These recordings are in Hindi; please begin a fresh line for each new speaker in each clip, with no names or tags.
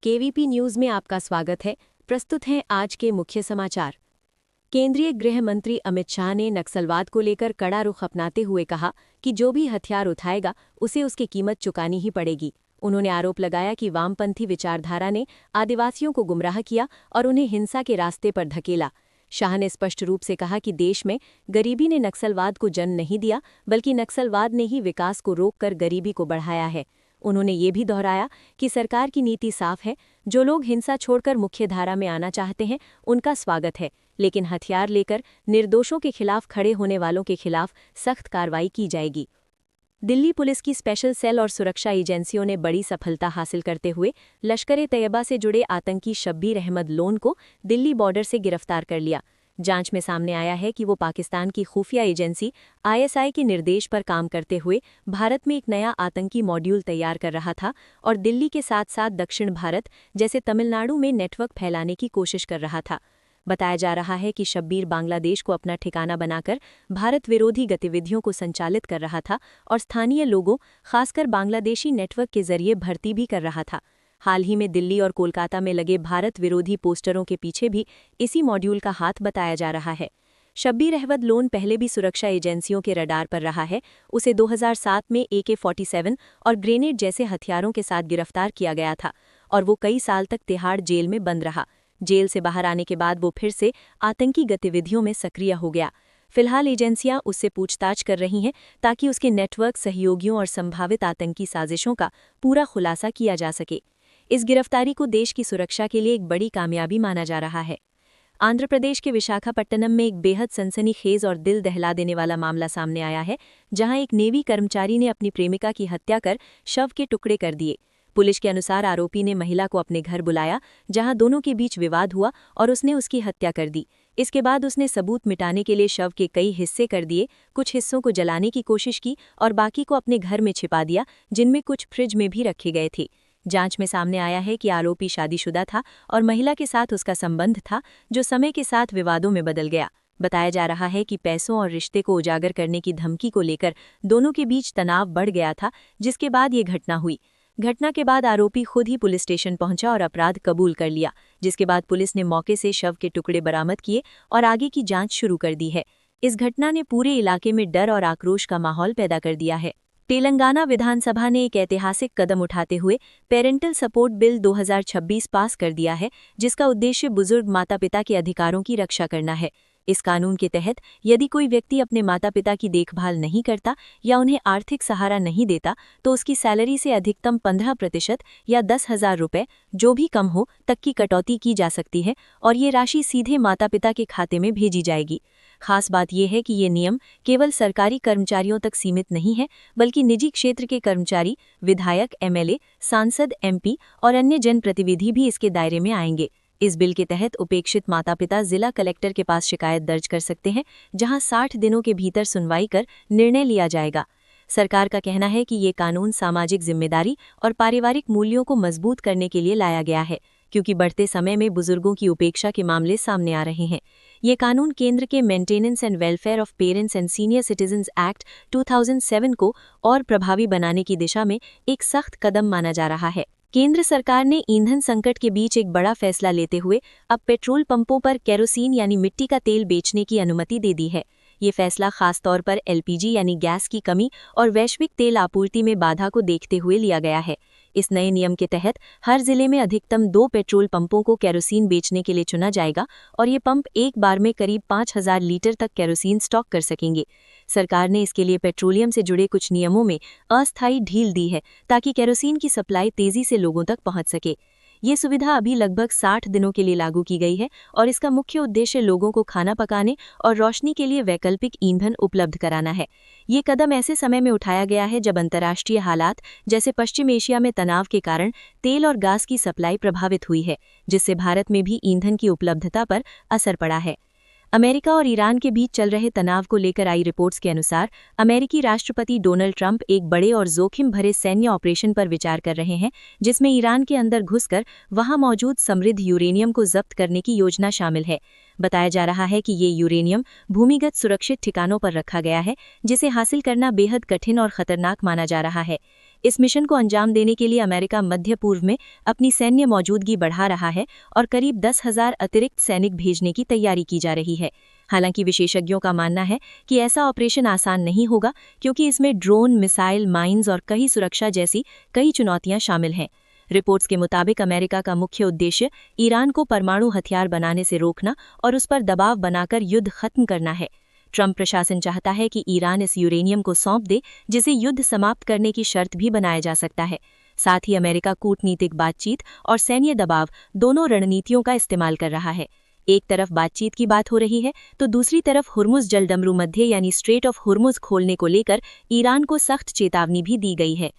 केवीपी न्यूज़ में आपका स्वागत है। प्रस्तुत हैं आज के मुख्य समाचार। केंद्रीय गृह मंत्री अमित शाह ने नक्सलवाद को लेकर कड़ा रुख अपनाते हुए कहा कि जो भी हथियार उठाएगा उसे उसकी कीमत चुकानी ही पड़ेगी। उन्होंने आरोप लगाया कि वामपंथी विचारधारा ने आदिवासियों को गुमराह किया और उन्हें हिंसा के रास्ते पर धकेला। शाह ने स्पष्ट रूप से कहा कि देश में गरीबी ने नक्सलवाद को जन्म नहीं दिया, बल्कि नक्सलवाद ने ही विकास को रोककर गरीबी को बढ़ाया है। उन्होंने ये भी दोहराया कि सरकार की नीति साफ है, जो लोग हिंसा छोड़कर मुख्यधारा में आना चाहते हैं उनका स्वागत है, लेकिन हथियार लेकर निर्दोषों के खिलाफ खड़े होने वालों के खिलाफ सख्त कार्रवाई की जाएगी। दिल्ली पुलिस की स्पेशल सेल और सुरक्षा एजेंसियों ने बड़ी सफलता हासिल करते हुए लश्कर-ए-तैयबा से जुड़े आतंकी शब्बीर अहमद लोन को दिल्ली बॉर्डर से गिरफ्तार कर लिया। जांच में सामने आया है कि वो पाकिस्तान की खुफिया एजेंसी आईएसआई के निर्देश पर काम करते हुए भारत में एक नया आतंकी मॉड्यूल तैयार कर रहा था और दिल्ली के साथ साथ दक्षिण भारत जैसे तमिलनाडु में नेटवर्क फैलाने की कोशिश कर रहा था। बताया जा रहा है कि शब्बीर बांग्लादेश को अपना ठिकाना बनाकर भारत विरोधी गतिविधियों को संचालित कर रहा था और स्थानीय लोगों, खासकर बांग्लादेशी नेटवर्क के जरिए भर्ती भी कर रहा था। हाल ही में दिल्ली और कोलकाता में लगे भारत विरोधी पोस्टरों के पीछे भी इसी मॉड्यूल का हाथ बताया जा रहा है। शब्बीर अहमद लोन पहले भी सुरक्षा एजेंसियों के रडार पर रहा है। उसे 2007 में AK-47 और ग्रेनेड जैसे हथियारों के साथ गिरफ्तार किया गया था और वो कई साल तक तिहाड़ जेल में बंद रहा। जेल से बाहर आने के बाद वो फिर से आतंकी गतिविधियों में सक्रिय हो गया। फिलहाल एजेंसियां उससे पूछताछ कर रही हैं ताकि उसके नेटवर्क, सहयोगियों और संभावित आतंकी साजिशों का पूरा खुलासा किया जा सके। इस गिरफ्तारी को देश की सुरक्षा के लिए एक बड़ी कामयाबी माना जा रहा है। आंध्र प्रदेश के विशाखापट्टनम में एक बेहद सनसनीखेज और दिल दहला देने वाला मामला सामने आया है, जहां एक नेवी कर्मचारी ने अपनी प्रेमिका की हत्या कर शव के टुकड़े कर दिए। पुलिस के अनुसार आरोपी ने महिला को अपने घर बुलाया, जहां दोनों के बीच विवाद हुआ और उसने उसकी हत्या कर दी। इसके बाद उसने सबूत मिटाने के लिए शव के कई हिस्से कर दिए, कुछ हिस्सों को जलाने की कोशिश की और बाकी को अपने घर में छिपा दिया, जिनमें कुछ फ्रिज में भी रखे गए थे। जांच में सामने आया है कि आरोपी शादीशुदा था और महिला के साथ उसका संबंध था, जो समय के साथ विवादों में बदल गया। बताया जा रहा है कि पैसों और रिश्ते को उजागर करने की धमकी को लेकर दोनों के बीच तनाव बढ़ गया था, जिसके बाद ये घटना हुई। घटना के बाद आरोपी खुद ही पुलिस स्टेशन पहुंचा और अपराध कबूल कर लिया, जिसके बाद पुलिस ने मौके से शव के टुकड़े बरामद किए और आगे की जांच शुरू कर दी है। इस घटना ने पूरे इलाके में डर और आक्रोश का माहौल पैदा कर दिया है। तेलंगाना विधानसभा ने एक ऐतिहासिक कदम उठाते हुए पेरेंटल सपोर्ट बिल 2026 पास कर दिया है, जिसका उद्देश्य बुजुर्ग माता पिता के अधिकारों की रक्षा करना है। इस कानून के तहत यदि कोई व्यक्ति अपने माता पिता की देखभाल नहीं करता या उन्हें आर्थिक सहारा नहीं देता, तो उसकी सैलरी से अधिकतम 15% या 10,000 रुपये, जो भी कम हो, तक की कटौती की जा सकती है और ये राशि सीधे माता पिता के खाते में भेजी जाएगी। खास बात यह है कि ये नियम केवल सरकारी कर्मचारियों तक सीमित नहीं है, बल्कि निजी क्षेत्र के कर्मचारी, विधायक, MLA, सांसद, MP और अन्य जनप्रतिनिधि भी इसके दायरे में आएंगे। इस बिल के तहत उपेक्षित माता पिता जिला कलेक्टर के पास शिकायत दर्ज कर सकते हैं, जहां 60 दिनों के भीतर सुनवाई कर निर्णय लिया जाएगा। सरकार का कहना है कि ये कानून सामाजिक जिम्मेदारी और पारिवारिक मूल्यों को मजबूत करने के लिए लाया गया है, क्योंकि बढ़ते समय में बुजुर्गों की उपेक्षा के मामले सामने आ रहे हैं। ये कानून केंद्र के maintenance and welfare of parents and senior citizens act 2007 को और प्रभावी बनाने की दिशा में एक सख्त कदम माना जा रहा है। केंद्र सरकार ने ईंधन संकट के बीच एक बड़ा फैसला लेते हुए अब पेट्रोल पंपों पर केरोसिन यानी मिट्टी का तेल बेचने की अनुमति दे दी है। ये फैसला खास तौर पर LPG यानी गैस की कमी और वैश्विक तेल आपूर्ति में बाधा को देखते हुए लिया गया है। इस नए नियम के तहत हर जिले में अधिकतम 2 पेट्रोल पंपों को केरोसिन बेचने के लिए चुना जाएगा और ये पंप एक बार में करीब 5,000 लीटर तक केरोसिन स्टॉक कर सकेंगे। सरकार ने इसके लिए पेट्रोलियम से जुड़े कुछ नियमों में अस्थायी ढील दी है, ताकि केरोसिन की सप्लाई तेजी से लोगों तक पहुंच सके। ये सुविधा अभी लगभग 60 दिनों के लिए लागू की गई है और इसका मुख्य उद्देश्य लोगों को खाना पकाने और रोशनी के लिए वैकल्पिक ईंधन उपलब्ध कराना है। ये कदम ऐसे समय में उठाया गया है जब अंतर्राष्ट्रीय हालात जैसे पश्चिम एशिया में तनाव के कारण तेल और गैस की सप्लाई प्रभावित हुई है, जिससे भारत में भी ईंधन की उपलब्धता पर असर पड़ा है। अमेरिका और ईरान के बीच चल रहे तनाव को लेकर आई रिपोर्ट्स के अनुसार अमेरिकी राष्ट्रपति डोनाल्ड ट्रंप एक बड़े और जोखिम भरे सैन्य ऑपरेशन पर विचार कर रहे हैं, जिसमें ईरान के अंदर घुसकर वहां मौजूद समृद्ध यूरेनियम को जब्त करने की योजना शामिल है। बताया जा रहा है कि ये यूरेनियम भूमिगत सुरक्षित ठिकानों पर रखा गया है, जिसे हासिल करना बेहद कठिन और खतरनाक माना जा रहा है। इस मिशन को अंजाम देने के लिए अमेरिका मध्य पूर्व में अपनी सैन्य मौजूदगी बढ़ा रहा है और करीब 10,000 अतिरिक्त सैनिक भेजने की तैयारी की जा रही है। हालांकि विशेषज्ञों का मानना है कि ऐसा ऑपरेशन आसान नहीं होगा, क्योंकि इसमें ड्रोन, मिसाइल, माइंस और कई सुरक्षा जैसी कई चुनौतियां शामिल हैं। रिपोर्ट्स के मुताबिक अमेरिका का मुख्य उद्देश्य ईरान को परमाणु हथियार बनाने से रोकना और उस पर दबाव बनाकर युद्ध खत्म करना है। ट्रंप प्रशासन चाहता है कि ईरान इस यूरेनियम को सौंप दे, जिसे युद्ध समाप्त करने की शर्त भी बनाया जा सकता है। साथ ही अमेरिका कूटनीतिक बातचीत और सैन्य दबाव दोनों रणनीतियों का इस्तेमाल कर रहा है। एक तरफ बातचीत की बात हो रही है तो दूसरी तरफ हुर्मुज जलडमरू मध्य यानी स्ट्रेट ऑफ हुर्मुज खोलने को लेकर ईरान को सख्त चेतावनी भी दी गई है।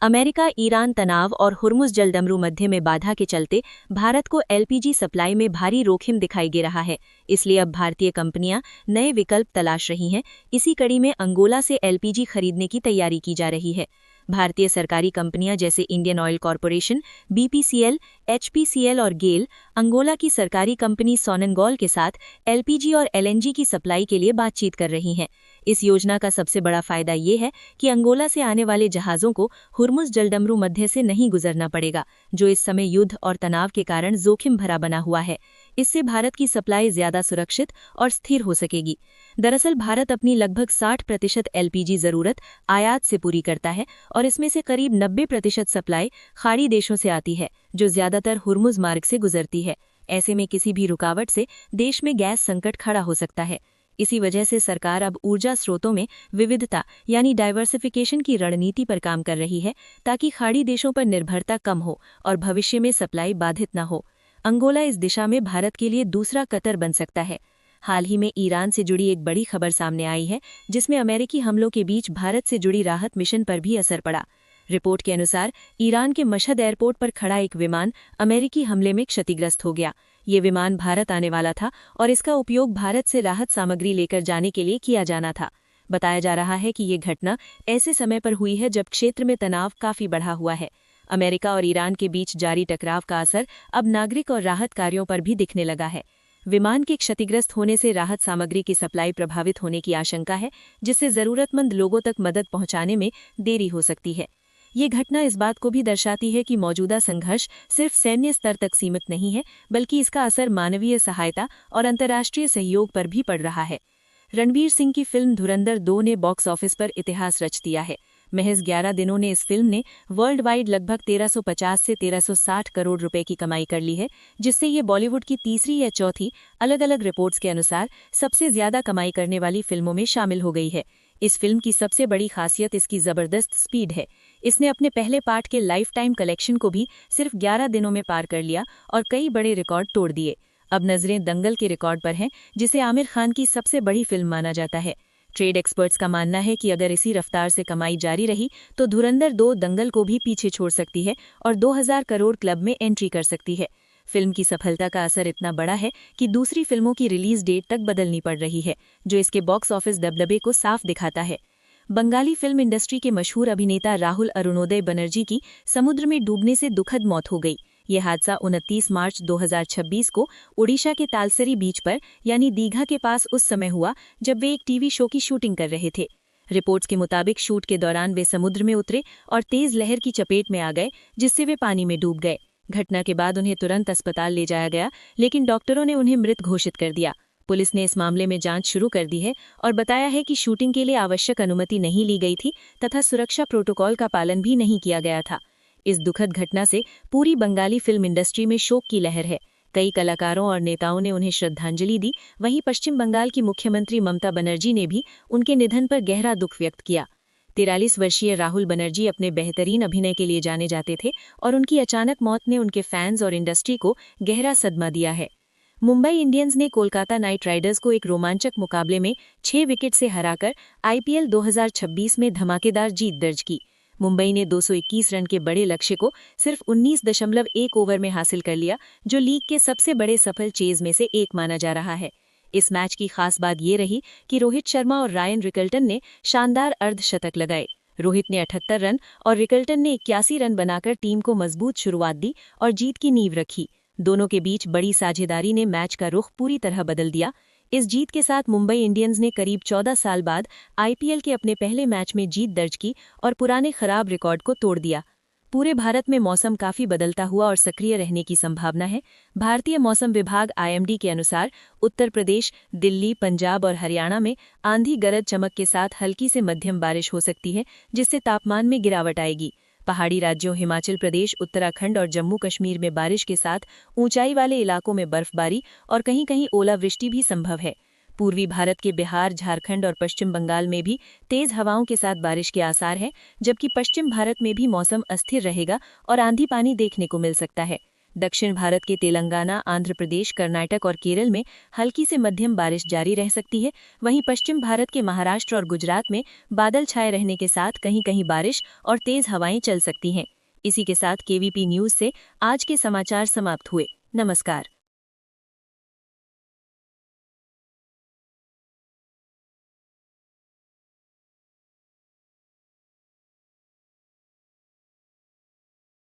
अमेरिका ईरान तनाव और हुर्मुज जलडमरू मध्य में बाधा के चलते भारत को एलपीजी सप्लाई में भारी जोखिम दिखाई दे रहा है। इसलिए अब भारतीय कंपनियां नए विकल्प तलाश रही हैं। इसी कड़ी में अंगोला से एलपीजी खरीदने की तैयारी की जा रही है। भारतीय सरकारी कंपनियां जैसे Indian oil corporation, BPCL, HPCL और गेल अंगोला की सरकारी कंपनी सोननगॉल के साथ एलपीजी और एलएनजी की सप्लाई के लिए बातचीत कर रही हैं। इस योजना का सबसे बड़ा फायदा ये है कि अंगोला से आने वाले जहाज़ों को हुर्मुज जलडमरू मध्य से नहीं गुजरना पड़ेगा, जो इस समय युद्ध और तनाव के कारण जोखिम भरा बना हुआ है। इससे भारत की सप्लाई ज्यादा सुरक्षित और स्थिर हो सकेगी। दरअसल भारत अपनी लगभग 60% एलपीजी जरूरत आयात से पूरी करता है और इसमें से करीब 90% सप्लाई खाड़ी देशों से आती है, जो ज्यादातर हुर्मुज मार्ग से गुजरती है। ऐसे में किसी भी रुकावट से देश में गैस संकट खड़ा हो सकता है। इसी वजह से सरकार अब ऊर्जा स्रोतों में विविधता यानी डाइवर्सिफिकेशन की रणनीति पर काम कर रही है, ताकि खाड़ी देशों पर निर्भरता कम हो और भविष्य में सप्लाई बाधित न हो। अंगोला इस दिशा में भारत के लिए दूसरा कतर बन सकता है। हाल ही में ईरान से जुड़ी एक बड़ी खबर सामने आई है, जिसमें अमेरिकी हमलों के बीच भारत से जुड़ी राहत मिशन पर भी असर पड़ा। रिपोर्ट के अनुसार ईरान के मशहद एयरपोर्ट पर खड़ा एक विमान अमेरिकी हमले में क्षतिग्रस्त हो गया। ये विमान भारत आने वाला था और इसका उपयोग भारत से राहत सामग्री लेकर जाने के लिए किया जाना था। बताया जा रहा है कि ये घटना ऐसे समय पर हुई है जब क्षेत्र में तनाव काफी बढ़ा हुआ है। अमेरिका और ईरान के बीच जारी टकराव का असर अब नागरिक और राहत कार्यों पर भी दिखने लगा है। विमान के क्षतिग्रस्त होने से राहत सामग्री की सप्लाई प्रभावित होने की आशंका है, जिससे जरूरतमंद लोगों तक मदद पहुंचाने में देरी हो सकती है। ये घटना इस बात को भी दर्शाती है कि मौजूदा संघर्ष सिर्फ सैन्य स्तर तक सीमित नहीं है, बल्कि इसका असर मानवीय सहायता और अंतर्राष्ट्रीय सहयोग पर भी पड़ रहा है। रणवीर सिंह की फिल्म धुरंधर 2 ने बॉक्स ऑफिस पर इतिहास रच दिया है। महज 11 दिनों ने इस फिल्म ने वर्ल्ड वाइड लगभग 1350 से 1360 करोड़ रुपए की कमाई कर ली है, जिससे ये बॉलीवुड की तीसरी या चौथी अलग अलग रिपोर्ट्स के अनुसार सबसे ज्यादा कमाई करने वाली फिल्मों में शामिल हो गई है। इस फिल्म की सबसे बड़ी खासियत इसकी जबरदस्त स्पीड है। इसने अपने पहले पार्ट के लाइफ टाइम कलेक्शन को भी सिर्फ 11 दिनों में पार कर लिया और कई बड़े रिकॉर्ड तोड़ दिए। अब नजरें दंगल के रिकॉर्ड पर हैं, जिसे आमिर खान की सबसे बड़ी फिल्म माना जाता है। ट्रेड एक्सपर्ट्स का मानना है कि अगर इसी रफ्तार से कमाई जारी रही तो धुरंधर 2 दंगल को भी पीछे छोड़ सकती है और 2000 करोड़ क्लब में एंट्री कर सकती है। फिल्म की सफलता का असर इतना बड़ा है कि दूसरी फिल्मों की रिलीज डेट तक बदलनी पड़ रही है, जो इसके बॉक्स ऑफिस दबदबे को साफ दिखाता है। बंगाली फिल्म इंडस्ट्री के मशहूर अभिनेता राहुल अरुणोदय बनर्जी की समुद्र में डूबने से दुखद मौत हो गई। ये हादसा 29 मार्च 2026 को ओडिशा के तालसरी बीच पर यानी दीघा के पास उस समय हुआ जब वे एक टीवी शो की शूटिंग कर रहे थे। रिपोर्ट्स के मुताबिक शूट के दौरान वे समुद्र में उतरे और तेज लहर की चपेट में आ गए, जिससे वे पानी में डूब गए। घटना के बाद उन्हें तुरंत अस्पताल ले जाया गया, लेकिन डॉक्टरों ने उन्हें मृत घोषित कर दिया। पुलिस ने इस मामले में जांच शुरू कर दी है और बताया है कि शूटिंग के लिए आवश्यक अनुमति नहीं ली गई थी तथा सुरक्षा प्रोटोकॉल का पालन भी नहीं किया गया था। इस दुखद घटना से पूरी बंगाली फिल्म इंडस्ट्री में शोक की लहर है। कई कलाकारों और नेताओं ने उन्हें श्रद्धांजलि दी। वहीं पश्चिम बंगाल की मुख्यमंत्री ममता बनर्जी ने भी उनके निधन पर गहरा दुख व्यक्त किया। 43 वर्षीय राहुल बनर्जी अपने बेहतरीन अभिनय के लिए जाने जाते थे और उनकी अचानक मौत ने उनके फैंस और इंडस्ट्री को गहरा सदमा दिया है। मुंबई इंडियंस ने कोलकाता नाइट राइडर्स को एक रोमांचक मुकाबले में 6 विकेट से हराकर आईपीएल 2026 में धमाकेदार जीत दर्ज की। मुंबई ने 221 रन के बड़े लक्ष्य को सिर्फ 19.1 ओवर में हासिल कर लिया, जो लीग के सबसे बड़े सफल चेज में से एक माना जा रहा है। इस मैच की खास बात ये रही कि रोहित शर्मा और रायन रिकल्टन ने शानदार अर्धशतक लगाए। रोहित ने 78 रन और रिकल्टन ने 81 रन बनाकर टीम को मजबूत शुरुआत दी और जीत की नींव रखी। दोनों के बीच बड़ी साझेदारी ने मैच का रुख पूरी तरह बदल दिया। इस जीत के साथ मुंबई इंडियंस ने करीब 14 साल बाद आईपीएल के अपने पहले मैच में जीत दर्ज की और पुराने खराब रिकॉर्ड को तोड़ दिया। पूरे भारत में मौसम काफी बदलता हुआ और सक्रिय रहने की संभावना है। भारतीय मौसम विभाग आईएमडी के अनुसार उत्तर प्रदेश, दिल्ली, पंजाब और हरियाणा में आंधी गरज चमक के साथ हल्की से मध्यम बारिश हो सकती है, जिससे तापमान में गिरावट आएगी। पहाड़ी राज्यों हिमाचल प्रदेश, उत्तराखंड और जम्मू कश्मीर में बारिश के साथ ऊंचाई वाले इलाकों में बर्फबारी और कहीं-कहीं ओलावृष्टि भी संभव है। पूर्वी भारत के बिहार, झारखंड और पश्चिम बंगाल में भी तेज हवाओं के साथ बारिश के आसार हैं, जबकि पश्चिम भारत में भी मौसम अस्थिर रहेगा और आंधी पानी देखने को मिल सकता है। दक्षिण भारत के तेलंगाना, आंध्र प्रदेश, कर्नाटक और केरल में हल्की से मध्यम बारिश जारी रह सकती है। वहीं पश्चिम भारत के महाराष्ट्र और गुजरात में बादल छाए रहने के साथ कहीं-कहीं बारिश और तेज हवाएं चल सकती हैं। इसी के साथ केवीपी न्यूज से आज के समाचार समाप्त हुए। नमस्कार।